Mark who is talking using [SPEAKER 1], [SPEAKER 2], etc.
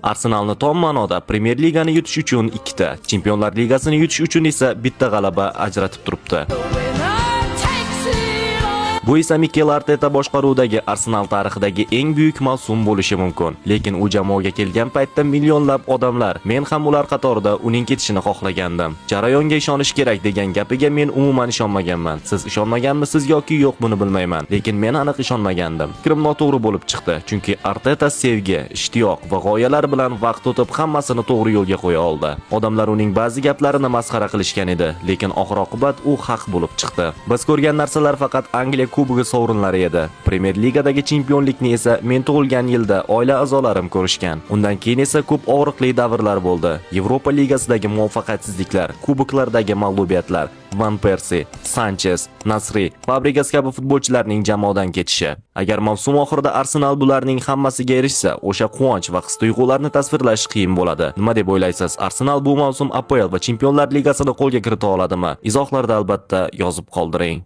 [SPEAKER 1] Arsenalni tom ma'noda Premier Ligani yutish uchun 2 ta, Chempionlar Ligasini yutish uchun esa bitta g'alaba ajratib turibdi. Bu esa Mikel Arteta boshqaruvidagi Arsenal tarixidagi eng buyuk mavsum bo'lishi mumkin. Lekin u jamoaga kelgan paytda millionlab odamlar, men ham ular qatorida uning ketishini xohlagandim. Jarayonga ishonish kerak degan gapiga men umuman ishonmaganman. Siz ishonmaganmisiz yoki yo'q buni bilmayman, lekin men aniq ishonmagandim. Fikrim noto'g'ri bo'lib chiqdi, chunki Arteta sevgi, ishtiyoq va g'oyalar bilan vaqt o'tib hammasini to'g'ri yo'lga qo'ya oldi. Odamlar uning ba'zi gaplarini masxara qilishgan edi, lekin oxir-oqibat u haq bo'lib chiqdi. Biz ko'rgan narsalar faqat Angliya Kubogi sovrinlari edi. Premier Ligadagi chempionlikni esa men tug'ilgan yilda oila a'zolarim ko'rishgan. Undan keyin esa ko'p og'riqli davrlar bo'ldi. Yevropa Ligasidagi muvaffaqiyatsizliklar, kuboklardagi mag'lubiyatlar, Van Persie, Sanchez, Nasri, Fabregas kabi futbolchilarning jamoadan ketishi. Agar mavsum oxirida Arsenal bularning hammasiga erishsa, o'sha quvonch va his-tuyg'ularni tasvirlash qiyin bo'ladi. Nima deb o'ylaysiz? Arsenal bu mavsum APL va Chempionlar Ligasini qo'lga kirita oladimi? Izohlarda albatta yozib qoldiring.